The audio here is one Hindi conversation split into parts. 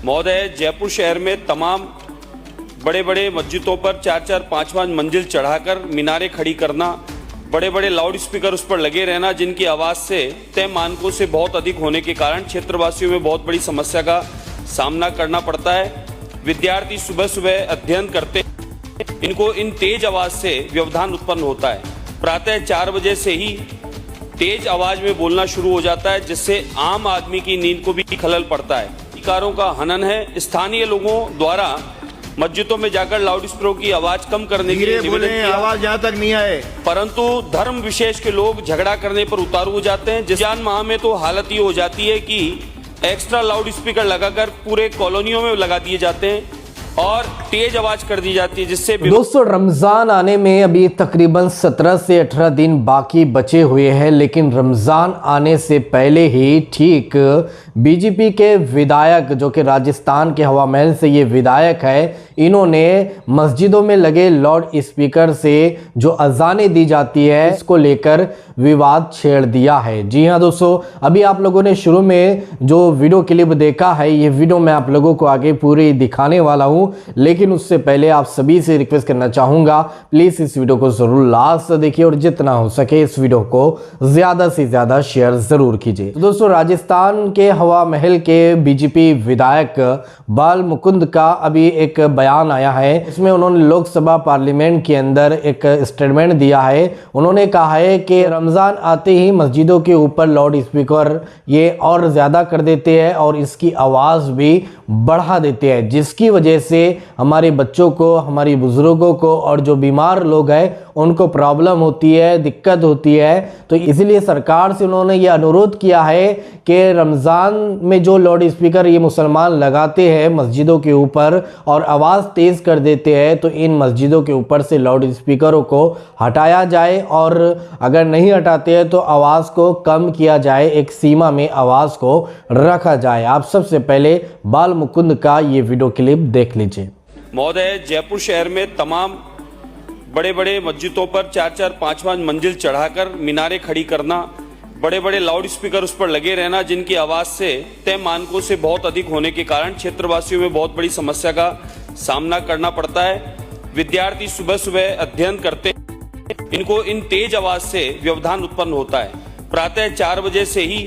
महोदय, जयपुर शहर में तमाम बड़े बड़े मस्जिदों पर 4-4, 5-5 मंजिल चढ़ाकर मीनारें खड़ी करना, बड़े बड़े लाउड स्पीकर उस पर लगे रहना, जिनकी आवाज़ से तय मानकों से बहुत अधिक होने के कारण क्षेत्रवासियों में बहुत बड़ी समस्या का सामना करना पड़ता है। विद्यार्थी सुबह सुबह अध्ययन करते हैं, इनको इन तेज आवाज़ से व्यवधान उत्पन्न होता है। प्रातः 4 बजे से ही तेज आवाज़ में बोलना शुरू हो जाता है, जिससे आम आदमी की नींद को भी खलल पड़ता है। अधिकारों का हनन है। स्थानीय लोगों द्वारा मस्जिदों में जाकर लाउड स्पीकरों की आवाज कम करने के लिए निवेदन किया, आवाज यहाँ तक नहीं आए, परंतु धर्म विशेष के लोग झगड़ा करने पर उतारू हो जाते हैं। रमजान माह में तो हालत ये हो जाती है कि एक्स्ट्रा लाउड स्पीकर लगाकर पूरे कॉलोनियों में लगा दिए जाते हैं और तेज आवाज कर दी जाती है, जिससे दोस्तों रमज़ान आने में अभी तकरीबन 17 से 18 दिन बाकी बचे हुए हैं, लेकिन रमज़ान आने से पहले ही ठीक बीजेपी के विधायक जो कि राजस्थान के हवा महल से ये विधायक है, इन्होंने मस्जिदों में लगे लाउड स्पीकर से जो अजानें दी जाती है इसको लेकर विवाद छेड़ दिया है। जी हाँ दोस्तों, अभी आप लोगों ने शुरू में जो वीडियो क्लिप देखा है, ये वीडियो मैं आप लोगों को आगे पूरी दिखाने वाला हूँ, लेकिन उससे पहले आप सभी से रिक्वेस्ट करना चाहूँगा, प्लीज़ इस वीडियो को ज़रूर लास्ट तक देखिए और जितना हो सके इस वीडियो को ज़्यादा से ज़्यादा शेयर ज़रूर कीजिए। तो दोस्तों राजस्थान के हवा महल के बीजेपी विधायक बाल मुकुंद का अभी एक बयान आया है। इसमें उन्होंने लोकसभा पार्लियामेंट के अंदर एक स्टेटमेंट दिया है। उन्होंने कहा है कि रमज़ान आते ही मस्जिदों के ऊपर लाउड स्पीकर ये और ज़्यादा कर देते हैं और इसकी आवाज़ भी बढ़ा देते हैं, जिसकी वजह से हमारे बच्चों को, हमारी बुजुर्गों को और जो बीमार लोग हैं उनको प्रॉब्लम होती है, दिक्कत होती है। तो इसलिए सरकार से उन्होंने ये अनुरोध किया है कि रमज़ान में जो लाउड स्पीकर ये मुसलमान लगाते हैं मस्जिदों के ऊपर और आवाज़ तेज़ कर देते हैं, तो इन मस्जिदों के ऊपर से लाउड स्पीकरों को हटाया जाए और अगर नहीं हटाते हैं तो आवाज़ को कम किया जाए, एक सीमा में आवाज़ को रखा जाए। आप सबसे पहले बाल मुकुंद का ये वीडियो क्लिप देख लीजिए। महोदय, जयपुर शहर में तमाम बड़े बड़े मस्जिदों पर 4-4, 5-5 मंजिल चढ़ाकर मीनारें खड़ी करना, बड़े बड़े लाउड स्पीकर उस पर लगे रहना, जिनकी आवाज़ से तय मानकों से बहुत अधिक होने के कारण क्षेत्रवासियों में बहुत बड़ी समस्या का सामना करना पड़ता है। विद्यार्थी सुबह सुबह अध्ययन करते हैं, इनको इन तेज आवाज़ से व्यवधान उत्पन्न होता है। प्रातः 4 बजे से ही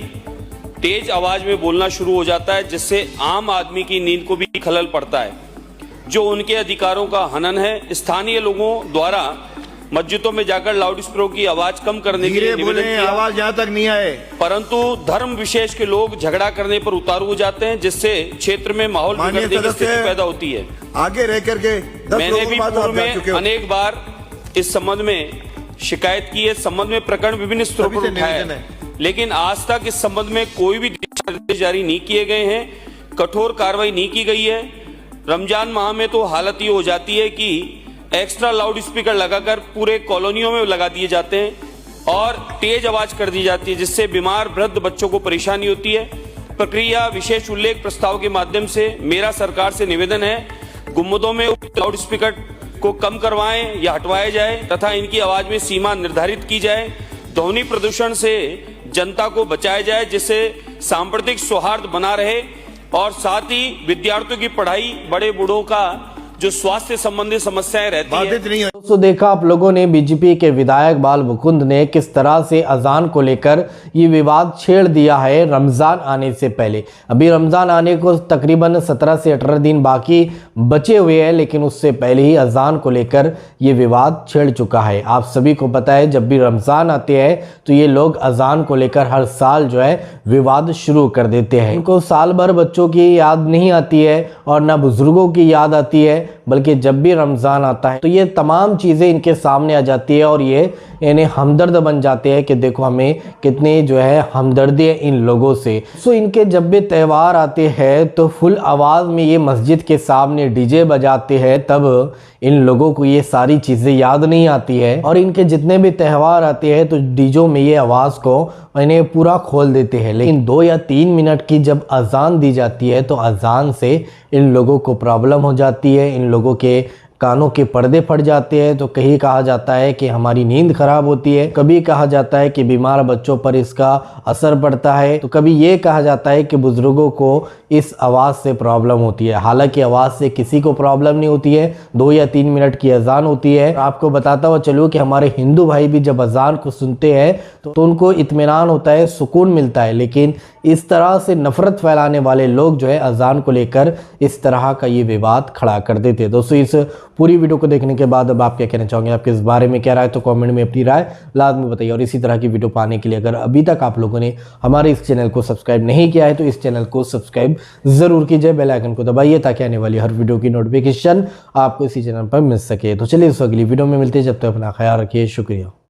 तेज आवाज में बोलना शुरू हो जाता है, जिससे आम आदमी की नींद को भी खलल पड़ता है, जो उनके अधिकारों का हनन है। स्थानीय लोगों द्वारा मस्जिदों में जाकर लाउड स्पीकरों की आवाज कम करने के लिए निवेदन किया, आवाज यहाँ तक नहीं आए, परंतु धर्म विशेष के लोग झगड़ा करने पर उतारू हो जाते हैं, जिससे क्षेत्र में माहौल बिगड़ने की स्थिति पैदा होती है। आगे रह करके मैंने भी पूर्व में अनेक बार इस संबंध में शिकायत की है। इस संबंध में प्रकरण विभिन्न स्तरों पर उठाए, लेकिन आज तक इस संबंध में कोई भी दिशा निर्देश जारी नहीं किए गए हैं, कठोर कार्रवाई नहीं की गई है। रमजान माह में तो हालत ये हो जाती है कि एक्स्ट्रा लाउड स्पीकर लगाकर पूरे कॉलोनियों में लगा दिए जाते हैं और तेज आवाज कर दी जाती है, जिससे बीमार वृद्ध बच्चों को परेशानी होती है। प्रक्रिया विशेष उल्लेख प्रस्ताव के माध्यम से मेरा सरकार से निवेदन है, गुम्बदों में लाउड स्पीकर को कम करवाएं या हटवाया जाए तथा इनकी आवाज में सीमा निर्धारित की जाए। ध्वनि प्रदूषण से जनता को बचाया जाए, जिससे सांप्रदायिक सौहार्द बना रहे और साथ ही विद्यार्थियों की पढ़ाई, बड़े बूढ़ों का जो स्वास्थ्य संबंधी समस्याएं रहती है। दोस्तों देखा आप लोगों ने बीजेपी के विधायक बाल मुकुंद ने किस तरह से अजान को लेकर ये विवाद छेड़ दिया है रमज़ान आने से पहले। अभी रमज़ान आने को तकरीबन 17 से 18 दिन बाकी बचे हुए हैं, लेकिन उससे पहले ही अजान को लेकर ये विवाद छेड़ चुका है। आप सभी को पता है जब भी रमज़ान आते हैं तो ये लोग अजान को लेकर हर साल जो है विवाद शुरू कर देते हैं। इनको साल भर बच्चों की याद नहीं आती है और ना बुजुर्गों की याद आती है, बल्कि जब भी रमज़ान आता है तो ये तमाम चीज़ें इनके सामने आ जाती है और ये इन्हें हमदर्द बन जाते हैं कि देखो हमें कितनी जो है हमदर्दी है इन लोगों से। सो इनके जब भी त्यौहार आते हैं तो फुल आवाज़ में ये मस्जिद के सामने डीजे बजाते हैं, तब इन लोगों को ये सारी चीज़ें याद नहीं आती है और इनके जितने भी त्यौहार आते हैं तो डीजों में ये आवाज़ को इन्हें पूरा खोल देते हैं। लेकिन 2 या 3 मिनट की जब अजान दी जाती है तो अजान से इन लोगों को प्रॉब्लम हो जाती है, इन लोगों के कानों के पर्दे फट जाते हैं, तो कहीं कहा जाता है कि हमारी नींद खराब होती है, कभी कहा जाता है कि बीमार बच्चों पर इसका असर पड़ता है, तो कभी ये कहा जाता है कि बुजुर्गों को इस आवाज़ से प्रॉब्लम होती है। हालांकि आवाज़ से किसी को प्रॉब्लम नहीं होती है, 2 या 3 मिनट की अजान होती है। आपको बताता हुआ चलूँ कि हमारे हिंदू भाई भी जब अजान को सुनते हैं तो उनको इत्मीनान होता है, सुकून मिलता है। लेकिन इस तरह से नफरत फैलाने वाले लोग जो है अजान को लेकर इस तरह का ये विवाद खड़ा कर देते हैं। दोस्तों, इस पूरी वीडियो को देखने के बाद अब आप क्या कहना चाहोगे, आपके इस बारे में क्या राय, तो कमेंट में अपनी राय लाजमी बताइए। और इसी तरह की वीडियो पाने के लिए अगर अभी तक आप लोगों ने हमारे इस चैनल को सब्सक्राइब नहीं किया है तो इस चैनल को सब्सक्राइब जरूर कीजिए, बेल आइकन को दबाइए ताकि आने वाली हर वीडियो की नोटिफिकेशन आपको इसी चैनल पर मिल सके। तो चलिए इस अगली वीडियो में मिलते हैं, जब तक अपना ख्याल रखिए, शुक्रिया।